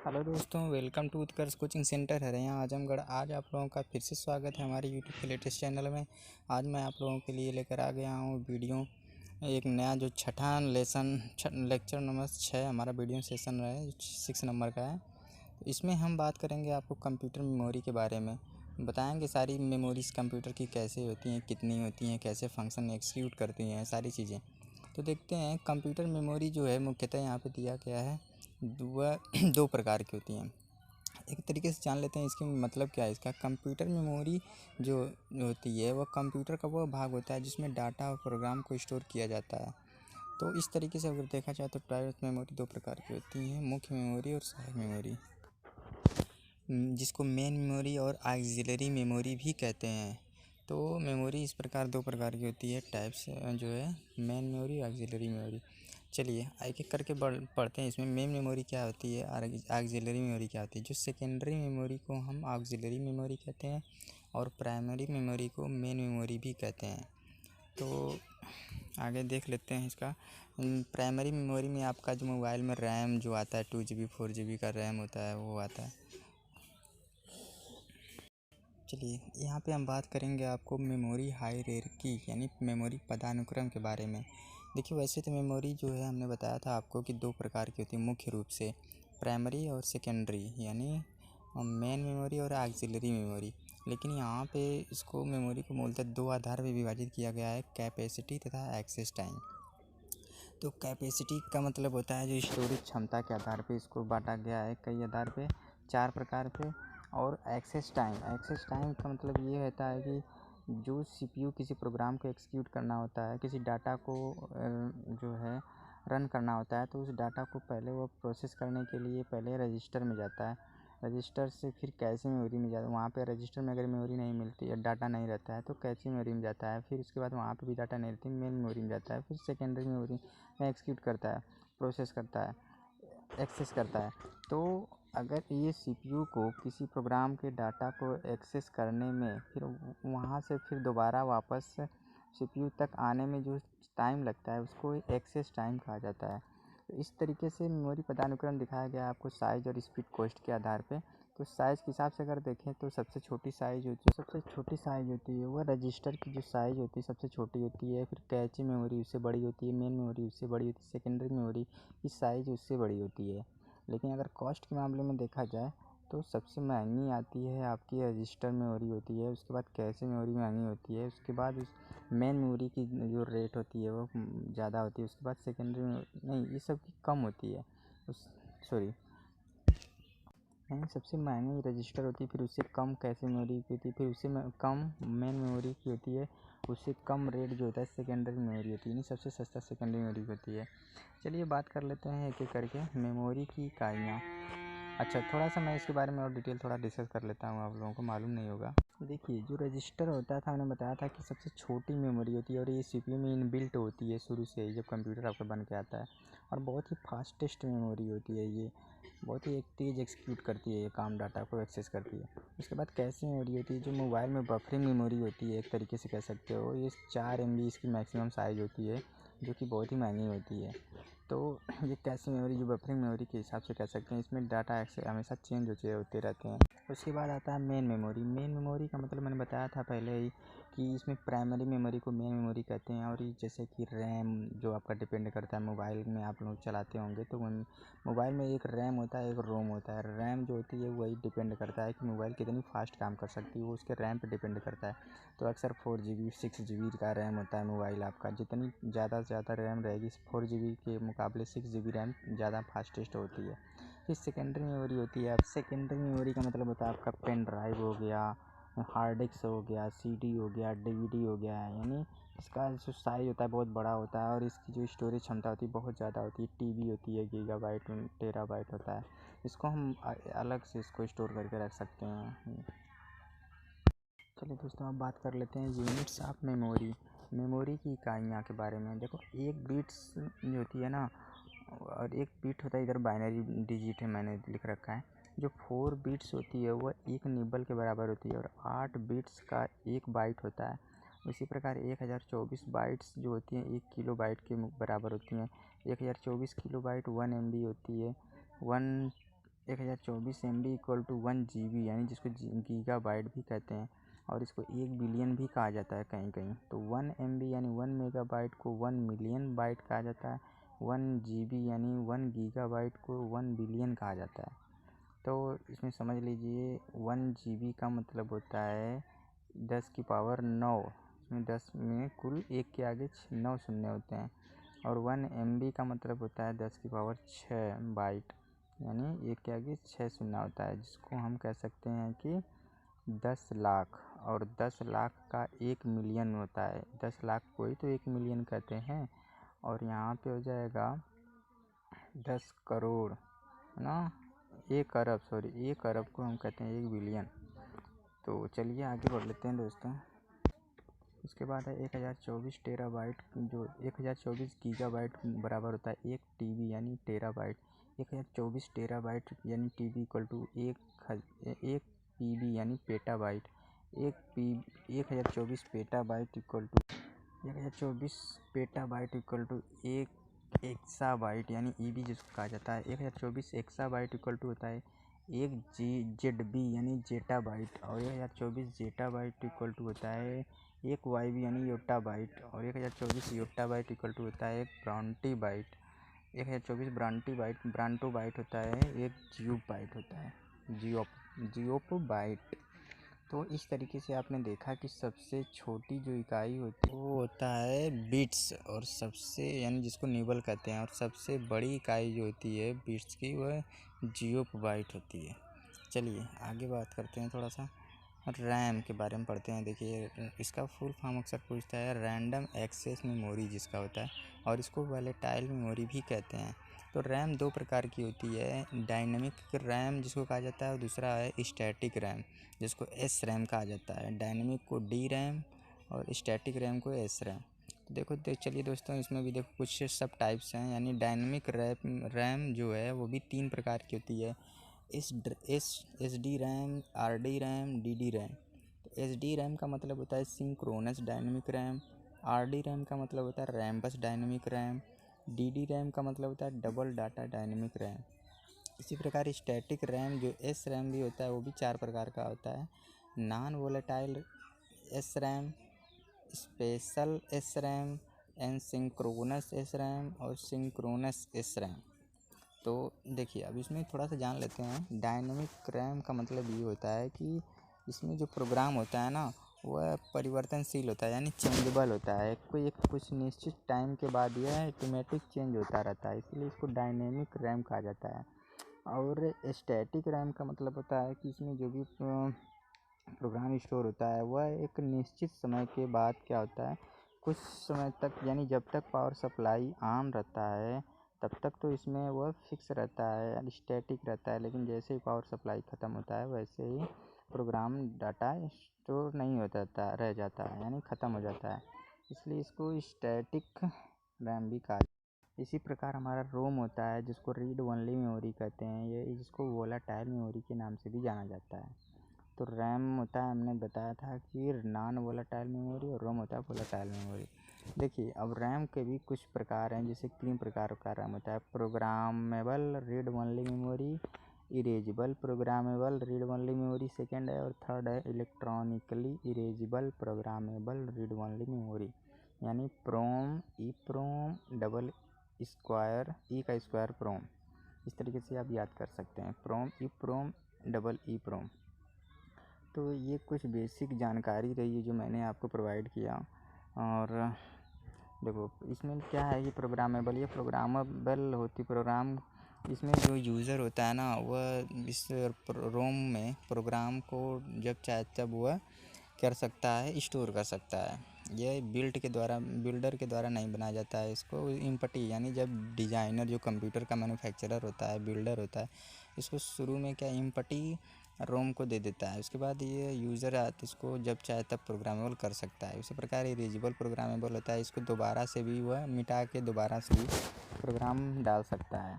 Hello दोस्तों, welcome to Utkarsh coaching centre Haraiya Azamgarh. आज आप लोगों का फिर से स्वागत है हमारे यूट्यूब के लेटेस्ट चैनल में। आज मैं आप लोगों के लिए लेकर आ गया हूँ वीडियो, एक नया जो छठा लेक्चर नंबर 6 हमारा वीडियो सेशन रहा है, 6 नंबर का है। तो इसमें हम बात करेंगे आपको कंप्यूटर मेमोरी के बारे में, बताएंगे सारी मेमोरीज कंप्यूटर की कैसे होती हैं, कितनी होती हैं, कैसे फंक्शन एग्जीक्यूट करती हैं, सारी चीज़ें। तो देखते हैं कंप्यूटर मेमोरी जो है मुख्यतः यहाँ पे दिया गया है, वह 2 प्रकार की होती हैं। एक तरीके से जान लेते हैं इसका मतलब क्या है। इसका कंप्यूटर मेमोरी जो होती है वह कंप्यूटर का वह भाग होता है जिसमें डाटा और प्रोग्राम को स्टोर किया जाता है। तो इस तरीके से अगर देखा जाए तो प्राइवेट मेमोरी 2 प्रकार की होती हैं, मुख्य मेमोरी और सहायक मेमोरी, जिसको मेन मेमोरी और ऑक्सिलरी मेमोरी भी कहते हैं। तो मेमोरी इस प्रकार 2 प्रकार की होती है, टाइप्स जो है मेन मेमोरी, ऑक्सिलरी मेमोरी। चलिए एक एक करके पढ़ते हैं। इसमें मेन मेमोरी क्या होती है और ऑक्सिलरी मेमोरी क्या होती है। जो सेकेंडरी मेमोरी को हम ऑक्सिलरी मेमोरी कहते हैं और प्राइमरी मेमोरी को मेन मेमोरी भी कहते हैं। तो आगे देख लेते हैं इसका। प्राइमरी मेमोरी में आपका जो मोबाइल में रैम जो आता है 2 GB 4 GB का रैम होता है वो आता है। चलिए यहाँ पे हम बात करेंगे आपको मेमोरी हायरार्की यानी मेमोरी पदानुक्रम के बारे में। देखिए वैसे तो मेमोरी जो है हमने बताया था आपको कि 2 प्रकार की होती है मुख्य रूप से, प्राइमरी और सेकेंडरी यानी मेन मेमोरी और ऑक्सिलरी मेमोरी। लेकिन यहाँ पे इसको मेमोरी को मूलतः 2 आधार पे विभाजित किया गया है, कैपेसिटी तथा एक्सेस टाइम। तो कैपेसिटी का मतलब होता है जो स्टोरेज क्षमता के आधार पे इसको बांटा गया है कई आधार पे, 4 प्रकार पे। और एक्सेस टाइम का मतलब ये होता है कि जो सीपीयू किसी प्रोग्राम को एग्जीक्यूट करना होता है, किसी डाटा को जो है रन करना होता है, तो उस डाटा को पहले वो प्रोसेस करने के लिए पहले रजिस्टर में जाता है, रजिस्टर से फिर कैशे मेमोरी में जाता है। वहाँ पे रजिस्टर में अगर मेमोरी नहीं मिलती है, डाटा नहीं रहता है, तो कैशे मेमोरी में जाता है। फिर उसके बाद वहाँ पे भी डाटा नहीं रहती, मेन मेमोरी में जाता है, फिर सेकेंडरी मेमोरी में एग्जीक्यूट करता है, प्रोसेस करता है, एक्सेस करता है। तो अगर ये सीपीयू को किसी प्रोग्राम के डाटा को एक्सेस करने में फिर वहाँ से फिर दोबारा वापस सीपीयू तक आने में जो टाइम लगता है उसको एक्सेस टाइम कहा जाता है। तो इस तरीके से मेमोरी पदानुक्रम दिखाया गया है आपको साइज़ और स्पीड कॉस्ट के आधार पे। तो साइज़ के हिसाब से अगर देखें तो सबसे छोटी साइज़ होती है वो रजिस्टर की जो साइज़ होती है सबसे छोटी होती है। फिर कैची मेमोरी उससे बड़ी होती है, मेन मेमोरी उससे बड़ी होती है, सेकेंडरी मेमोरी की साइज़ उससे बड़ी होती है। लेकिन अगर कॉस्ट के मामले में देखा जाए तो सबसे महंगी आती है आपकी रजिस्टर मेमोरी होती है, उसके बाद कैशे मेमोरी महंगी होती है, उसके बाद उस मेन मेमोरी की जो रेट होती है वो ज़्यादा होती है, उसके बाद सेकेंडरी नहीं, ये सब की कम होती है। नहीं, सबसे महंगी रजिस्टर होती है, फिर उससे कम कैशे मेमोरी की होती है, फिर उससे कम मेन मेमोरी की होती है, उससे कम रेट जो होता है सेकेंडरी मेमोरी होती है, यानी सबसे सस्ता सेकेंडरी मेमोरी होती है। चलिए बात कर लेते हैं एक एक करके मेमोरी की इकाइयाँ। अच्छा, थोड़ा सा मैं इसके बारे में और डिटेल थोड़ा डिस्कस कर लेता हूँ, आप लोगों को मालूम नहीं होगा। देखिए जो रजिस्टर होता था, मैंने बताया था कि सबसे छोटी मेमोरी होती है और ये सीपीयू में इनबिल्ट होती है शुरू से ही जब कंप्यूटर आपका बन के आता है, और बहुत ही फास्टेस्ट मेमोरी होती है। ये बहुत ही तेज़ एग्जीक्यूट करती है, ये काम डाटा को एक्सेस करती है। उसके बाद कैशे मेमोरी होती है जो मोबाइल में बफरिंग मेमोरी होती है, एक तरीके से कह सकते हो। ये 4 MB इसकी मैक्सिमम साइज़ होती है, जो कि बहुत ही महंगी होती है। तो ये कैशे मेमोरी जो बफरिंग मेमोरी के हिसाब से कह सकते हैं, इसमें डाटा हमेशा चेंज होते रहते हैं। उसके बाद आता है मेन मेमोरी का मतलब मैंने बताया था पहले ही कि इसमें प्राइमरी मेमोरी को मेन मेमोरी कहते हैं। और ये जैसे कि रैम जो आपका डिपेंड करता है, मोबाइल में आप लोग चलाते होंगे तो मोबाइल में एक रैम होता है, एक रोम होता है। रैम जो होती है वही डिपेंड करता है कि मोबाइल कितनी फास्ट काम कर सकती है, वो उसके रैम पे डिपेंड करता है। तो अक्सर 4 GB 6 GB का रैम होता है मोबाइल आपका। जितनी ज़्यादा से ज़्यादा रैम रहेगी 4 GB के मुकाबले 6 GB रैम ज़्यादा फास्टेस्ट होती है। फिर सेकेंडरी मेमोरी होती है। अब सेकेंडरी मेमोरी का मतलब होता है आपका पेन ड्राइव हो गया, हार्ड डिस्क हो गया, CD हो गया, DVD हो गया, यानी इसका जो साइज़ होता है बहुत बड़ा होता है और इसकी जो स्टोरेज क्षमता होती है बहुत ज़्यादा होती है। TB होती है, गीगाबाइट टेराबाइट होता है। इसको हम अलग से इसको स्टोर करके रख सकते हैं। चलिए दोस्तों अब बात कर लेते हैं यूनिट्स ऑफ मेमोरी की इकाइयाँ के बारे में। देखो एक बिट्स जो होती है ना, और एक बिट होता है, इधर बाइनरी डिजिट है मैंने लिख रखा है। जो 4 बिट्स होती है वह 1 निबल के बराबर होती है और 8 बिट्स का 1 बाइट होता है। उसी प्रकार 1024 बाइट्स जो होती हैं 1 किलो बाइट के बराबर होती हैं। 1024 किलो बाइट 1 MB होती है। 1 1024 MB इक्वल टू 1 GB, यानी जिसको गीगाबाइट भी कहते हैं, और इसको 1 बिलियन भी कहा जाता है कहीं कहीं। तो 1 MB यानी 1 मेगाबाइट को 1 मिलियन बाइट कहा जाता है। 1 GB यानी 1 गीगाबाइट को 1 बिलियन कहा जाता है। तो इसमें समझ लीजिए 1 GB का मतलब होता है 10⁻9। इसमें 10 में कुल 1 के आगे 9 शून्य होते हैं। और 1 MB का मतलब होता है 10⁻6 बाइट, यानी 1 के आगे 6 शून्य होता है, जिसको हम कह सकते हैं कि 10 लाख। और 10 लाख का 1 मिलियन होता है। 10 लाख को ही तो 1 मिलियन कहते हैं। और यहाँ पे हो जाएगा 10 करोड़, है ना। 1 अरब, सॉरी 1 अरब को हम कहते हैं 1 बिलियन। तो चलिए आगे बढ़ लेते हैं दोस्तों। उसके बाद है 1024 टेराबाइट, जो 1024 गीगाबाइट बराबर होता है 1 TB यानी टेराबाइट। 1024 टेराबाइट यानी TB इक्वल टू 1 PB यानी petabyte. 1024 petabyte equal to 1024 petabyte equal to 1 exabyte यानी EB जिसको कहा जाता है। 1024 एक्साबाइट इक्वल टू होता है 1 ZB यानी जेटाबाइट। और 1024 जेटाबाइट इक्वल टू होता है 1 YB यानी योटाबाइट। और 1024 योटाबाइट इक्वल टू होता है 1 ब्रांटीबाइट। 1024 ब्रांटोबाइट होता है 1 जियोबाइट होता है, जियोबाइट। तो इस तरीके से आपने देखा कि सबसे छोटी जो इकाई होती है वो होता है बिट्स, और सबसे यानी जिसको न्यूबल कहते हैं, और सबसे बड़ी इकाई जो होती है बिट्स की वह जियोबाइट होती है। चलिए आगे बात करते हैं, थोड़ा सा रैम के बारे में पढ़ते हैं। देखिए इसका फुल फॉर्म अक्सर पूछता है, रैंडम एक्सेस मेमोरी जिसका होता है, और इसको वोलेटाइल मेमोरी भी कहते हैं। तो रैम दो प्रकार की होती है, डायनेमिक रैम जिसको कहा जाता है, और दूसरा है स्टैटिक रैम जिसको एस रैम कहा जाता है। डायनेमिक को डी रैम और स्टैटिक रैम को एस रैम। तो चलिए दोस्तों, इसमें भी देखो कुछ सब टाइप्स हैं। यानी डायनेमिक रैम जो है वो भी 3 प्रकार की होती है, S D RAM, R D RAM, D D RAM. तो एस डी रैम का मतलब होता है synchronous dynamic RAM. R D RAM का मतलब होता है रैम्बस dynamic RAM. D D RAM का मतलब होता है डबल डाटा डायनेमिक रैम। इसी प्रकार स्टैटिक रैम जो एस रैम भी होता है वो भी 4 प्रकार का होता है, non volatile S RAM, special S RAM, and synchronous S RAM और सिंक्रोनस एस रैम। तो देखिए अब इसमें थोड़ा सा जान लेते हैं। डायनेमिक रैम का मतलब ये होता है कि इसमें जो प्रोग्राम होता है ना वह परिवर्तनशील होता है, यानी चेंजेबल होता है। कोई एक कुछ निश्चित टाइम के बाद यह ऑटोमेटिक चेंज होता रहता है, इसलिए इसको डायनेमिक रैम कहा जाता है। और स्टैटिक रैम का मतलब होता है कि इसमें जो भी प्रोग्राम स्टोर होता है वह एक निश्चित समय के बाद क्या होता है, कुछ समय तक, यानी जब तक पावर सप्लाई ऑन रहता है तब तक तो इसमें वह फिक्स रहता है, स्टैटिक रहता है। लेकिन जैसे ही पावर सप्लाई ख़त्म होता है वैसे ही प्रोग्राम डाटा स्टोर नहीं होता रह जाता है, यानी ख़त्म हो जाता है, इसलिए इसको स्टैटिक रैम भी कहा जाता है। इसी प्रकार हमारा रोम होता है जिसको रीड ओनली मेमोरी कहते हैं, ये जिसको वोलाटाइल मेमोरी के नाम से भी जाना जाता है। तो रैम होता है, हमने बताया था कि नॉन वोलाटाइल मेमोरी, और रोम होता है वोलाटाइल मेमोरी। देखिए अब रैम के भी कुछ प्रकार हैं, जैसे 3 प्रकार का रैम होता है, programmable read only memory, erasable programmable read only memory second है, और थर्ड है electronically erasable programmable read only memory, यानी प्रोम, ई प्रोम, डबल स्क्वायर, ई का स्क्वायर प्रोम। इस तरीके से आप याद कर सकते हैं, प्रोम, ई प्रोम, डबल ई प्रोम। तो ये कुछ बेसिक जानकारी रही है जो मैंने आपको प्रोवाइड किया। और देखो इसमें क्या है, ये प्रोग्रामेबल, ये प्रोग्रामेबल होती प्रोग्राम, इसमें जो यूज़र होता है ना वह इस रोम में प्रोग्राम को जब चाहे तब वह कर सकता है, स्टोर कर सकता है। यह बिल्डर के द्वारा नहीं बनाया जाता है, इसको इम्पटी, यानी जब डिज़ाइनर जो कंप्यूटर का मैन्युफैक्चरर होता है, बिल्डर होता है, इसको शुरू में क्या इम्पटी रोम को दे देता है। उसके बाद ये यूज़र इसको जब चाहे तब प्रोग्रामेबल कर सकता है। उसी प्रकार इरेजेबल प्रोग्रामेबल होता है, इसको दोबारा से भी वह मिटा के दोबारा से भी प्रोग्राम डाल सकता है।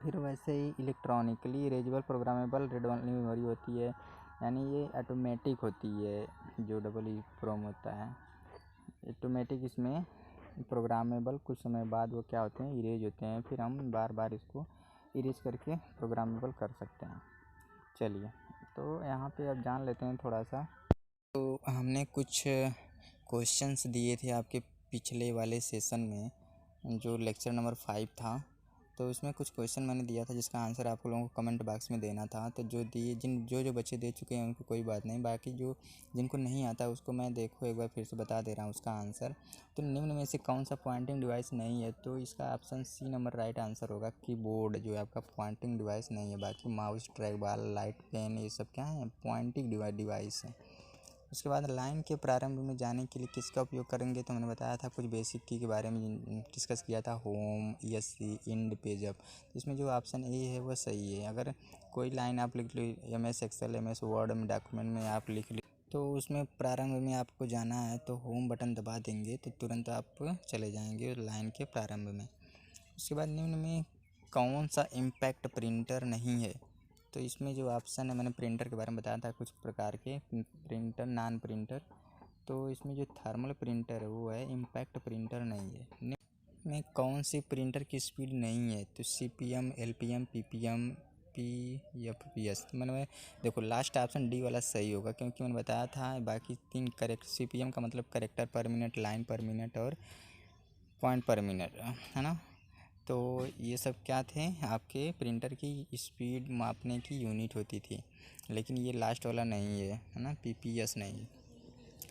फिर वैसे ही electronically erasable programmable read only memory होती है, यानी ये ऑटोमेटिक होती है, जो डबल ई प्रोम होता है ऑटोमेटिक। इसमें प्रोग्रामेबल कुछ समय बाद वो क्या होते हैं, इरेज होते हैं, फिर हम बार बार इसको इरेज करके प्रोग्रामेबल कर सकते हैं। चलिए, तो यहाँ पे अब जान लेते हैं थोड़ा सा। तो हमने कुछ क्वेश्चंस दिए थे आपके पिछले वाले सेशन में, जो लेक्चर नंबर 5 था। तो इसमें कुछ क्वेश्चन मैंने दिया था जिसका आंसर आप लोगों को कमेंट बॉक्स में देना था। तो जो बच्चे दे चुके हैं उनको कोई बात नहीं, बाकी जिनको नहीं आता उसको मैं देखो एक बार फिर से बता दे रहा हूँ उसका आंसर। तो निम्न में से कौन सा पॉइंटिंग डिवाइस नहीं है? तो इसका option C number right answer होगा। कीबोर्ड जो है आपका पॉइंटिंग डिवाइस नहीं है। बाकी mouse, track ball, light pen, ये सब क्या है? पॉइंटिंग डिवाइस है। उसके बाद लाइन के प्रारंभ में जाने के लिए किसका उपयोग करेंगे? तो मैंने बताया था कुछ बेसिक की के बारे में डिस्कस किया था, होम, ESC, इंड, पेजअप। तो इसमें जो ऑप्शन ए है वो सही है। अगर कोई लाइन आप लिख लो MS एक्सेल, MS वर्ड में, डॉक्यूमेंट में आप लिख लो, तो उसमें प्रारंभ में आपको जाना है तो होम बटन दबा देंगे तो तुरंत आप चले जाएंगे लाइन के प्रारंभ में। उसके बाद निम्न में कौन सा इम्पैक्ट प्रिंटर नहीं है? तो इसमें जो ऑप्शन है, मैंने प्रिंटर के बारे में बताया था कुछ प्रकार के प्रिंटर, नॉन प्रिंटर। तो इसमें जो थर्मल प्रिंटर है वो है, इम्पैक्ट प्रिंटर नहीं है। में कौन सी प्रिंटर की स्पीड नहीं है? तो CPM, LPM, PPM, PFPS। तो मैंने देखो लास्ट ऑप्शन डी वाला सही होगा, क्योंकि मैंने बताया था बाकी 3 करेक्ट। CPM का मतलब करेक्टर पर मिनट, लाइन पर मिनट और पॉइंट पर मिनट, है ना। तो ये सब क्या थे? आपके प्रिंटर की स्पीड मापने की यूनिट होती थी। लेकिन ये लास्ट वाला नहीं है ना, PPS नहीं।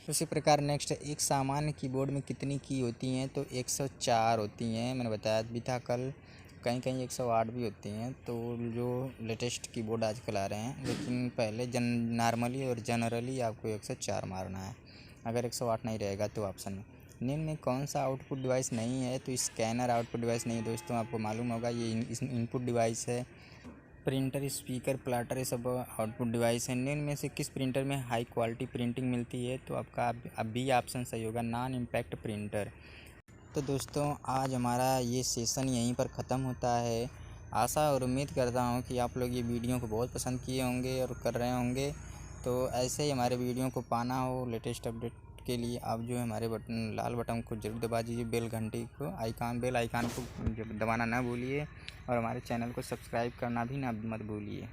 उसी प्रकार नेक्स्ट, एक सामान्य कीबोर्ड में कितनी की होती हैं? तो 104 होती हैं। मैंने बताया भी था कल, कहीं 108 भी होती हैं। तो जो लेटेस्ट कीबोर्ड आजकल आ रहे हैं, लेकिन पहले नॉर्मली और जनरली आपको 104 मारना है, अगर 108 नहीं रहेगा तो ऑप्शन में। निम्न में कौन सा आउटपुट डिवाइस नहीं है? तो स्कैनर आउटपुट डिवाइस नहीं है दोस्तों, आपको मालूम होगा ये इनपुट डिवाइस है। प्रिंटर, स्पीकर, प्लाटर, ये सब आउटपुट डिवाइस है। निम्न में से किस प्रिंटर में हाई क्वालिटी प्रिंटिंग मिलती है? तो आपका अभी ऑप्शन सही होगा, नॉन इम्पैक्ट प्रिंटर। तो दोस्तों आज हमारा ये सेशन यहीं पर ख़त्म होता है। आशा और उम्मीद करता हूँ कि आप लोग ये वीडियो को बहुत पसंद किए होंगे और कर रहे होंगे। तो ऐसे ही हमारे वीडियो को पाना हो लेटेस्ट अपडेट के लिए, आप जो है हमारे बटन, लाल बटन को जरूर दबा दीजिए, बेल घंटी को, बेल आइकान को दबाना ना भूलिए, और हमारे चैनल को सब्सक्राइब करना भी ना मत भूलिए।